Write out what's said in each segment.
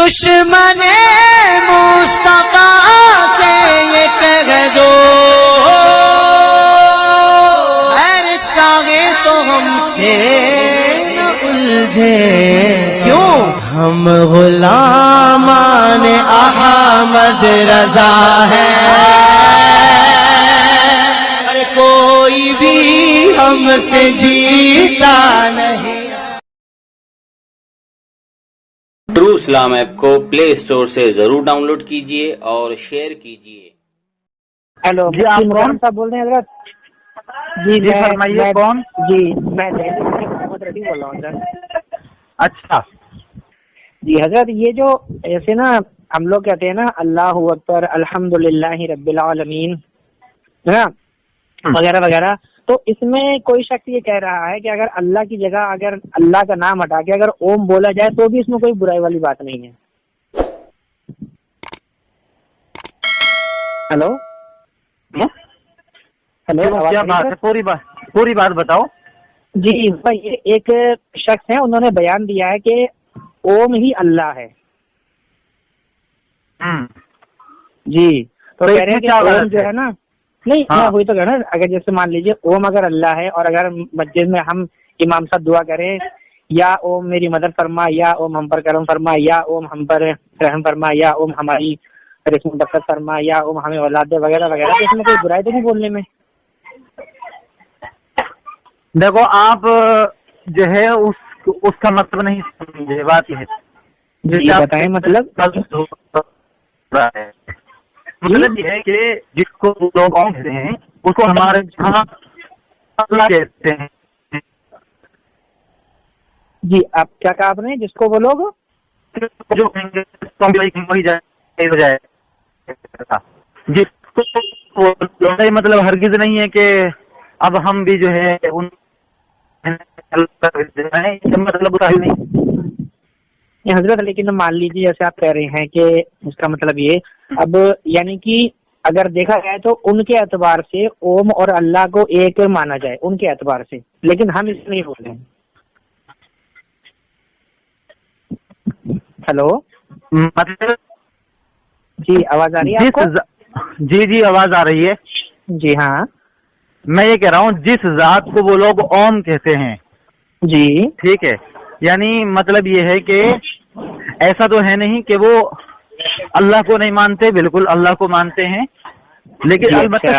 دشمن مصطفیٰ سے یہ کہہ دو خیر چاہے تو ہم سے نہ الجھے، کیوں ہم غلامان احمد رضا ہیں، کوئی بھی ہم سے جیتا نہیں۔ ٹرو اسلام ایپ کو پلے اسٹور سے ضرور ڈاؤن لوڈ کیجئے اور شیئر کیجئے۔ ہیلو جی آپ کون صاحب بول رہے ہیں حضرت؟ جی فرمائیے کون؟ جی میں محمد رفیع بول رہا ہوں سر۔ اچھا جی حضرت، یہ جو ایسے نا ہم لوگ کہتے ہیں نا اللہ اکبر الحمدللہ رب العالمین ہے نا وغیرہ وغیرہ، تو اس میں کوئی شخص یہ کہہ رہا ہے کہ اگر اللہ کی جگہ اگر اللہ کا نام ہٹا کے اگر اوم بولا جائے تو بھی اس میں کوئی برائی والی بات نہیں ہے۔ ہیلو ہیلو کیا بات ہے؟ پوری بات بتاؤ۔ جی بھائی، ایک شخص ہے، انہوں نے بیان دیا ہے کہ اوم ہی اللہ ہے۔ جی تو کہہ رہے ہیں کہ اوم جو ہے نا، نہیں میں وہی تو کہہ رہا ہوں، اگر جیسے مان لیجیے اوم اگر اللہ ہے اور اگر مسجد میں ہم امام صاحب دعا کریں یا اوم میری مدد فرما، یا اوم ہم پر کرم فرما، یا اوم ہم پر رحم فرما، یا اوم ہماری رسم برکت فرما، یا اوم ہمیں اولاد دے وغیرہ وغیرہ، تو اس میں کوئی برائی تو نہیں بولنے میں؟ دیکھو آپ جو ہے اس کا مطلب نہیں سمجھے، بات یہ ہے جی بتائیں مطلب یہ ہے کہ جس کو لوگ کہتے ہیں اس کو ہمارے یہاں اللہ کہتے ہیں۔ جی آپ کیا کہا آپ نے؟ جس کو وہ لوگ جو وہی جائے جس کو مطلب ہرگز نہیں ہے کہ اب ہم بھی جو ہے ان مطلب نہیں حضرت، لیکن مان لیجیے جیسے آپ کہہ رہے ہیں کہ اس کا مطلب یہ اب یعنی کہ اگر دیکھا جائے تو ان کے اعتبار سے اوم اور اللہ کو ایک مانا جائے ان کے اعتبار سے، لیکن ہم اس نہیں بول رہے ہیں۔ ہیلو جی آواز آ رہی ہے آپ کو؟ جی آواز آ رہی ہے۔ جی ہاں میں یہ کہہ رہا ہوں جس ذات کو وہ لوگ اوم کہتے ہیں، جی ٹھیک ہے، یعنی مطلب یہ ہے کہ ایسا تو ہے نہیں کہ وہ اللہ کو نہیں مانتے، بالکل اللہ کو مانتے ہیں، لیکن البتہ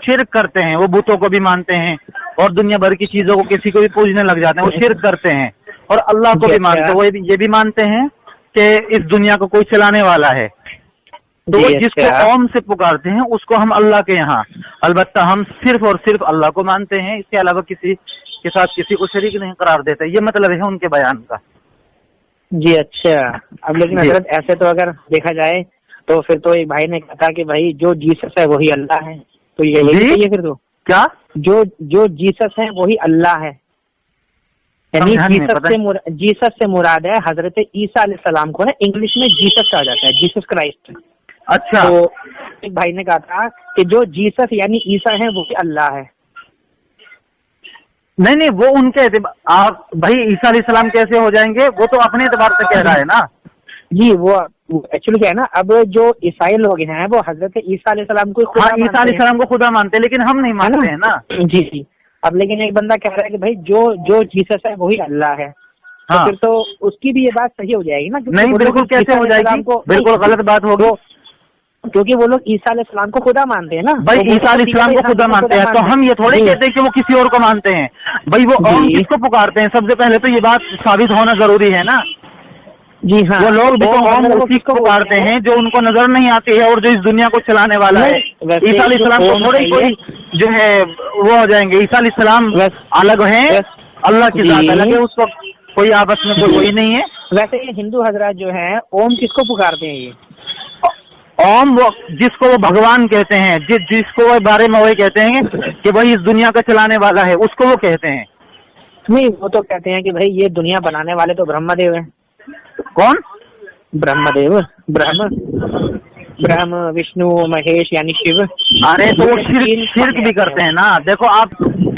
شرک کرتے ہیں، وہ بتوں کو بھی مانتے ہیں اور دنیا بھر کی چیزوں کو کسی کو بھی پوجنے لگ جاتے ہیں، وہ شرک کرتے ہیں، اور اللہ کو بھی مانتے ہیں، وہ یہ بھی مانتے ہیں کہ اس دنیا کو کوئی چلانے والا ہے، تو جس کو اوم سے پکارتے ہیں اس کو ہم اللہ کے یہاں البتہ ہم صرف اور صرف اللہ کو مانتے ہیں، اس کے علاوہ کسی کے ساتھ کسی کو شریک نہیں قرار دیتے، یہ مطلب ہے ان کے بیان کا۔ جی اچھا، اب لیکن حضرت ایسے تو اگر دیکھا جائے تو پھر تو ایک بھائی نے کہا کہ بھائی جو جیسس ہے وہی اللہ ہے، تو یہی ہے پھر تو کیا جو جیسس ہے وہی اللہ ہے، یعنی جیسس سے مراد ہے حضرت عیسیٰ علیہ السلام کو نا انگلش میں جیسس کہا جاتا ہے، جیسس کرائسٹ۔ اچھا، تو ایک بھائی نے کہا تھا کہ جو جیسس یعنی عیسیٰ ہے وہی اللہ ہے۔ نہیں وہ ان کے اعتبار، آپ بھائی عیسیٰ علیہ السلام کیسے ہو جائیں گے؟ وہ تو اپنے اعتبار سے کہہ رہا ہے نا۔ جی وہ ایکچولی کیا ہے نا، اب جو عیسائی لوگ ہیں وہ حضرت عیسیٰ علیہ السلام کو خدا عیسیٰ علیہ السلام کو خدا مانتے ہیں، لیکن ہم نہیں مانتے ہیں نا۔ جی اب لیکن ایک بندہ کہہ رہا ہے کہ بھائی جو جیسس ہے وہی اللہ ہے، پھر تو اس کی بھی یہ بات صحیح ہو جائے گی نا؟ نہیں بالکل کیسے ہو جائے گی؟ بالکل غلط بات ہوگی، کیونکہ وہ لوگ عیسیٰ علیہ السلام کو خدا مانتے ہیں نا۔ بھائی عیسیٰ علیہ السلام کو خدا مانتے ہیں تو ہم یہ تھوڑی کہتے ہیں کہ وہ کسی اور کو مانتے ہیں، بھائی وہ اوم کس کو پکارتے ہیں؟ سب سے پہلے تو یہ بات ثابت ہونا ضروری ہے نا۔ جی ہاں، وہ لوگ کس کو پکارتے ہیں جو ان کو نظر نہیں آتی ہے اور جو اس دنیا کو چلانے والا ہے۔ عیسیٰ علیہ السلام کو تھوڑی کوئی جو ہے وہ ہو جائیں گے، عیسیٰ علیہ السلام الگ ہیں، اللہ کی ذات الگ ہے، اس وقت کوئی آپس میں کوئی وہی نہیں ہے۔ ویسے یہ ہندو حضرات جو ہیں اوم کس کو پکارتے ہیں؟ یہ اوم وہ جس کو وہ بھگوان کہتے ہیں، جس کو وہ بارے میں وہی کہتے ہیں کہ وہی اس دنیا کا چلانے والا ہے، اس کو وہ کہتے ہیں۔ نہیں وہ تو کہتے ہیں کہ بھائی یہ دنیا بنانے والے تو برہما دیو ہیں۔ کون؟ برہما دیو، برہم وشنو مہیش یعنی شیو۔ ارے تو وہ شرک بھی کرتے ہیں نا، دیکھو آپ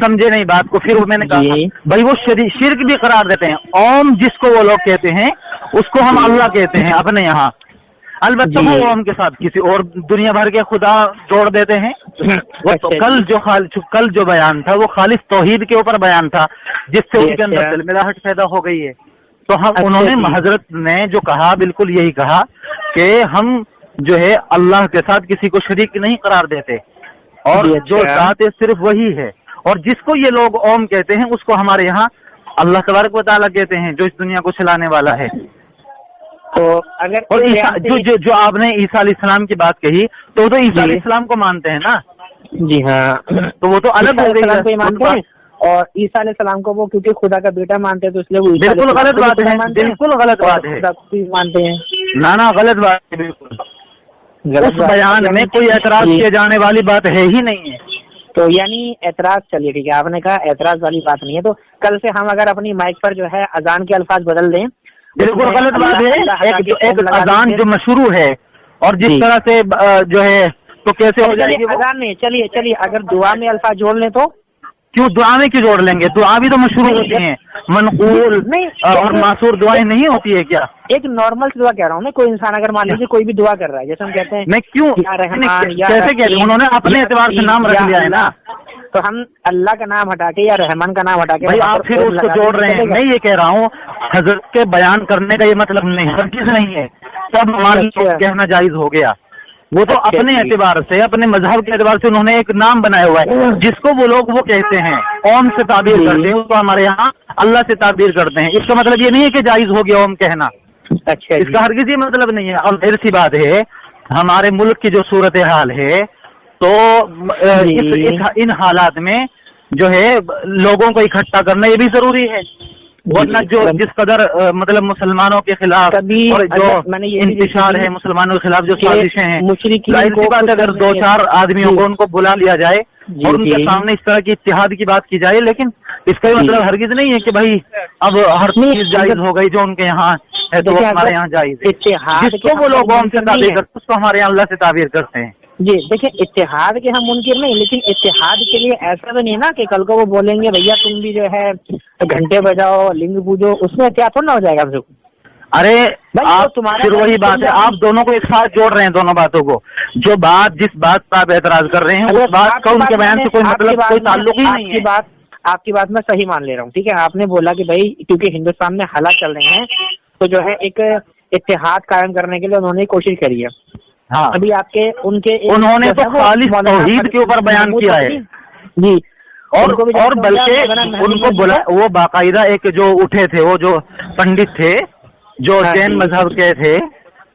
سمجھے نہیں بات کو، پھر میں نے کہا بھائی وہ شرک بھی قرار دیتے ہیں۔ اوم جس کو وہ لوگ کہتے ہیں उसको हम अल्लाह कहते हैं अपने यहाँ। अलबत्ता वो ओम के साथ किसी और दुनिया भर के खुदा जोड़ देते हैं। वो तो कल जो बयान था वो खालिस तौहीद के ऊपर बयान था, जिससे उनके अंदर दिलमिलाहट पैदा हो गई है। तो हम उन्होंने हजरत ने जो कहा बिल्कुल यही कहा कि हम जो है अल्लाह के साथ किसी को शरीक नहीं करार देते, और जो ज़ात है सिर्फ वही है। और जिसको ये लोग ओम कहते हैं उसको हमारे यहाँ अल्लाह तबारक व तआला कहते हैं, जो इस दुनिया को चलाने वाला है। तो अगर और जो आपने ईसा अलैहिस्सलाम की बात कही, तो वो तो ईसा अलैहिस्सलाम को मानते हैं ना। जी हाँ, तो वो तो अलग हो गई, मानते हैं। और ईसा अलैहिस्सलाम को वो क्योंकि खुदा का बेटा मानते हैं, तो इसलिए वो बिल्कुल गलत बात है, बिल्कुल गलत बात है, मानते हैं। ना गलत बात है, बिल्कुल उस बयान में कोई एतराज किए जाने वाली बात है ही नहीं है। तो यानी एतराज, चलिए ठीक है, आपने कहा एतराज वाली बात नहीं है, तो कल से हम अगर अपनी माइक पर जो है अजान के अल्फाज बदल दें, बिल्कुल गलत बात है। एक अजान जो मशरू है और जिस तरह से जो है, तो कैसे हो जाएगी अजान नहीं, चलिए अगर दुआ में अल्फाज जोड़ लें तो क्यों दुआ में क्यों जोड़ लेंगे? दुआ भी तो मशरूर होती हैं, मनकूल और मासूर दुआएं नहीं होती है क्या? एक नॉर्मल दुआ कह रहा हूँ मैं, कोई इंसान अगर मान लीजिए कोई भी दुआ कर रहा है, जैसे हम कहते हैं मैं क्यों कैसे कहते हैं, उन्होंने अपने एतबार से नाम रख लिया है ना, तो हम अल्लाह का नाम हटा के या रहमान का नाम हटा के भाई आप फिर उसको जोड़ रहे हैं। मैं ये कह रहा हूँ हजरत के बयान करने का ये मतलब नहीं, हरगिज़ नहीं है, सब कहना जायज हो गया। वो तो अपने एतबार से, अपने मजहब के एतबार से उन्होंने एक नाम बनाया हुआ है, जिसको वो लोग वो कहते हैं, ओम से ताबीर करते हैं, उसको हमारे यहाँ अल्लाह से ताबीर करते हैं। इसका मतलब ये नहीं है कि जायज हो गया ओम कहना, अच्छा, इसका हरगिज़ ये मतलब नहीं है। और फिर सी बात है, हमारे मुल्क की जो सूरत हाल है, तो इन हालात में जो है लोगों को इकट्ठा करना ये भी जरूरी है, वरना जो जिस कदर मतलब मुसलमानों के खिलाफ और जो इंतशार है मुसलमानों के खिलाफ जो साजिशें हैं, जाहिर सी बात अगर 2-4 आदमियों को उनको बुला लिया जाए और उनके सामने इस तरह की इत्तेहाद की बात की जाए, लेकिन इसका मतलब हरगिज़ नहीं है कि भाई अब हर चीज जायज हो गई जो उनके यहाँ है तो हमारे यहाँ जायज है। जिसको वो लोग ओम से ताबीर करते उसको हमारे यहाँ अल्लाह से ताबीर करते हैं। जी देखिए, इत्तेहाद के हम मुनकिर नहीं, लेकिन इत्तेहाद के लिए ऐसा तो नहीं ना कि कल को वो बोलेंगे भैया तुम भी जो है घंटे बजाओ, लिंग पूजो, उसमें क्या थोड़ा ना हो जाएगा हमसे। अरे आप फिर वही बात है, आप दोनों को एक साथ जोड़ रहे हैं, दोनों बातों को। जो बात जिस बात पर आप एतराज कर रहे हैं उस बात का उनके बयान से कोई मतलब कोई ताल्लुक ही नहीं है। आपकी बात मैं सही मान ले रहा हूँ, ठीक है। आपने बोला कि भाई क्योंकि हिंदुस्तान में हालात चल रहे हैं तो जो है एक इत्तेहाद कायम करने के लिए उन्होंने कोशिश करी है। हाँ, अभी आपके उन्होंने तो खालिस तौहीद के ऊपर बयान किया है जी, और बल्कि उनको बोला, वो बाकायदा एक जो उठे थे, वो जो पंडित थे जो जैन मजहब के थे,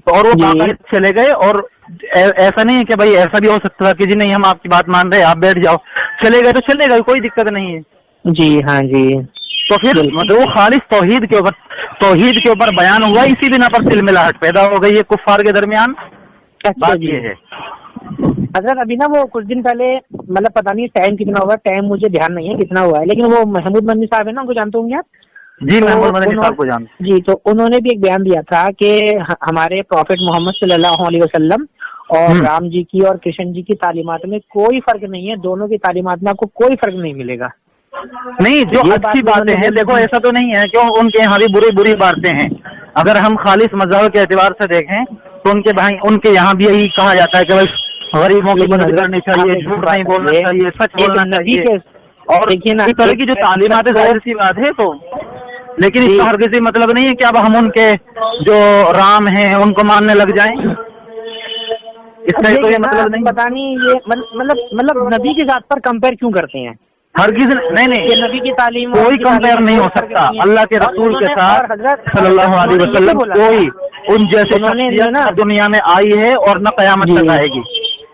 और वो बाकायदा चले गए। और ऐसा नहीं है कि भाई ऐसा भी हो सकता था कि जी नहीं हम आपकी बात मान रहे हैं, आप बैठ जाओ, चले गए तो चले गए, कोई दिक्कत नहीं है। जी हाँ जी, तो फिर मतलब वो खालिस तौहीद के ऊपर बयान हुआ, इसी बिना पर तिलमिलाहट पैदा हो गई है कुफ्फार के दरमियान। बात ये है हजरत, अभी ना वो कुछ दिन पहले, मतलब पता नहीं टाइम कितना हुआ, टाइम मुझे ध्यान नहीं है कितना हुआ है, लेकिन वो महमूद मदनी साहब है ना, उनको जानते होंगे आप? जी, महमूद मदनी साहब को जानते जी। तो उन्होंने भी एक बयान दिया था कि हमारे प्रॉफिट मोहम्मद सल्लल्लाहु अलैहि वसल्लम और राम जी की और कृष्ण जी की तालीमात में कोई फर्क नहीं है, दोनों की तालीमात में आपको कोई फर्क नहीं मिलेगा। नहीं, जो अच्छी बातें हैं, देखो ऐसा तो नहीं है कि उनके यहाँ भी बुरी बातें हैं। अगर हम खालिस मजहब के एतबार से देखें तो उनके यहाँ भी यही कहा जाता है कि भाई गरीबों की मदद करनी चाहिए, झूठ नहीं बोलना चाहिए, सच बोलना चाहिए, और इस तरह की जो तालीमात है, जाहिर सी बात है। तो लेकिन इसका हरगिज़ मतलब नहीं है कि अब हम उनके जो राम हैं उनको मानने लग जाएं, इसका कोई मतलब नहीं। पता नहीं ये मतलब नबी की जात पर कंपेयर क्यों करते हैं? हरगिज़ नहीं, नबी की तालीम कोई कंपेयर नहीं हो सकता अल्लाह के रसूल के साथ सल्लल्लाहु अलैहि वसल्लम। कोई उन जैसे दुनिया में आई है और न कयामत तक आएगी।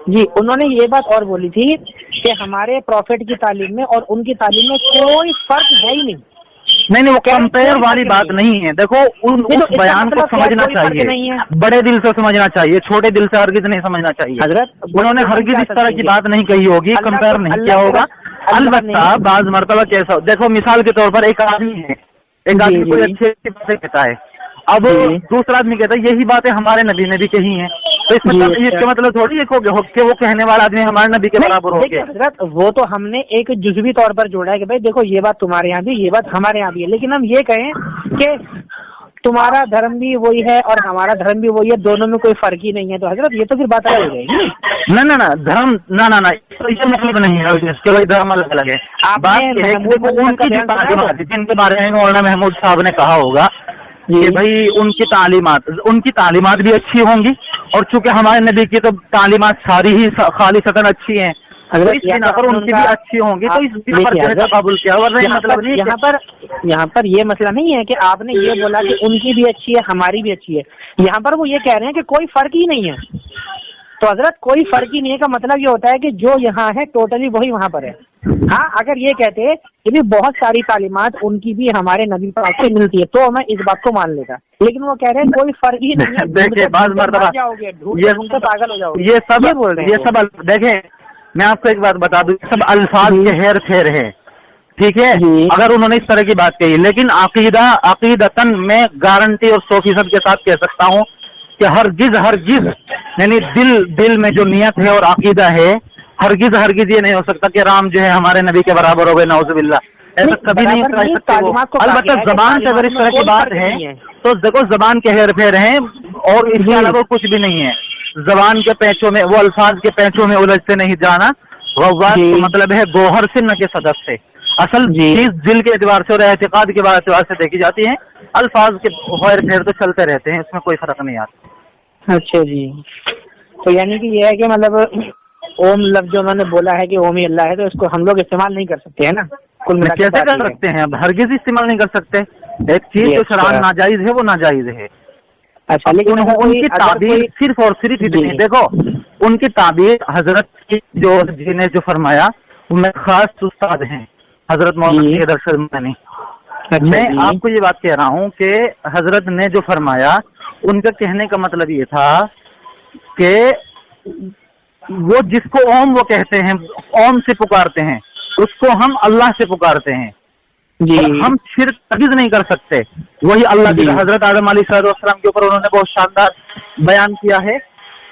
जी, उन्होंने ये बात और बोली थी कि हमारे प्रॉफिट की तालीम में और उनकी तालीम में कोई फर्क है ही नहीं। नहीं, वो कंपेयर वाली बात नहीं है। देखो उस बयान को समझना चाहिए, बड़े दिल से समझना चाहिए, छोटे दिल से हरगिज़ नहीं समझना चाहिए। हजरत, उन्होंने हरगिज़ इस तरह की बात नहीं कही होगी, कंपेयर नहीं किया होगा। अलबत्ता बाज मरतबा कैसा, देखो मिसाल के तौर पर एक आदमी है, एक आदमी कोई अच्छी बातें कहता है, अब दूसरा आदमी कहता है यही बातें हमारे नबी ने भी कही हैं, तो इसका मतलब थोड़ी है कि वो कहने वाला आदमी हमारे नबी के बराबर हो गया। वो तो हमने एक जुज़वी तौर पर जोड़ा है कि भाई देखो ये बात तुम्हारे यहाँ भी, ये बात हमारे यहाँ भी है, लेकिन हम ये कहें कि तुम्हारा धर्म भी वही है और हमारा धर्म भी वही है, दोनों में कोई फर्क ही नहीं है, तो हजरत ये तो फिर बात अलग हो जाएगी। ना धर्म ना तो ये मतलब नहीं है इसके भाई धर्म अलग अलग है। बात ये है कि उनकी जिनके बारे में मौलाना महमूद साहब ने कहा होगा कि भाई उनकी तालीमात भी अच्छी होंगी, और चूंकि हमारे नबी की तो तालीमात सारी ही खालिसतन अच्छी हैं, अगर इस बिना पर उनकी भी अच्छी होंगी तो इस बिना पर तकाबुल किया। मतलब यहाँ पर ये मसला नहीं है कि आपने ये बोला कि उनकी भी अच्छी है हमारी भी अच्छी है, यहाँ पर वो ये कह रहे हैं कि कोई फर्क ही नहीं है। तो हजरत कोई फर्क ही नहीं है का मतलब ये होता है कि जो यहाँ है टोटली वही वहाँ पर है। हाँ, अगर ये कहते कि भी बहुत सारी तालीमात उनकी भी हमारे नबी पाक से मिलती है तो मैं इस बात को मान लेता, लेकिन वो कह रहे हैं कोई फर्क ही नहीं है। देखिए पागल हो जाओगे, ये सब देखें, मैं आपको एक बात बता दूं, सब अल्फाज के हेर फेर है, ठीक है। अगर उन्होंने इस तरह की बात कही, लेकिन अकीदतन मैं गारंटी और 100% के साथ कह सकता हूँ कि हरगिज यानी दिल में जो नियत है और अकीदा है, हरगिज ये नहीं हो सकता कि राम जो है हमारे नबी के बराबर हो गए, नाउजुबिल्लाह, ऐसा कभी नहीं कर सकते वो। अलबत्ता जबान से अगर इस तरह की बात है तो देखो जबान के हेर फेर हैं और इसके अलावा कुछ भी नहीं है। जबान के पैंचों में, वो अल्फाज के पैंचों में उलझते नहीं जाना, वह मतलब है गोहर से न के सदफ से। असल चीज दिल के एतबार से और एतकाद के एतबार से देखी जाती है, अल्फाज के हेर फेर तो चलते रहते हैं, इसमें कोई फर्क नहीं आता। अच्छा जी, तो यानी कि ये है कि मतलब ओम लफ्ज जो उन्होंने बोला है कि ओम ही अल्लाह है, तो इसको हम लोग इस्तेमाल नहीं कर सकते है ना? कैसे कर सकते हैं? अब हरगिज इस्तेमाल नहीं कर सकते। एक चीज जो शरान नाजायज है वो नाजायज है। अच्छा, लेकिन उनकी ताबीर सिर्फ और सिर्फ इतनी, देखो उनकी ताबीर हजरत की जी ने जो फरमाया उनमें खास उस्ताद हैं हजरत मौलाना अरशद मदनी। मैं आपको ये बात कह रहा हूँ कि हजरत ने जो फरमाया, उनका कहने का मतलब ये था कि वो जिसको ओम वो कहते हैं, ओम से पुकारते हैं, उसको हम अल्लाह से पुकारते हैं जी। हम शिर्क कभी नहीं कर सकते। वही अल्लाह की हजरत आदम अलैहिस्सलाम के ऊपर उन्होंने बहुत शानदार बयान किया है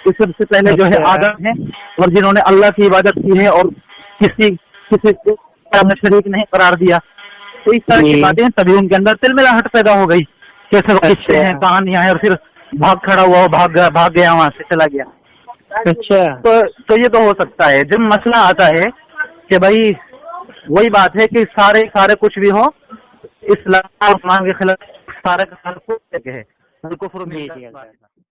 कि सबसे पहले जो है आदम है, और जिन्होंने अल्लाह की इबादत की है और किसी को शरीक नहीं करार दिया। तो इस तरह की बातें तभी उनके अंदर तिलमिलाहट पैदा हो गई, कैसे किस्से हैं, कहानियां हैं, और फिर भाग खड़ा हुआ, भाग गया, वहां से चला गया। अच्छा, तो ये तो हो सकता है। जब मसला आता है कि भाई वही बात है कि सारे कुछ भी हो, इस्लाम और इस्लाम के खिलाफ सारा का सारा कुछ है।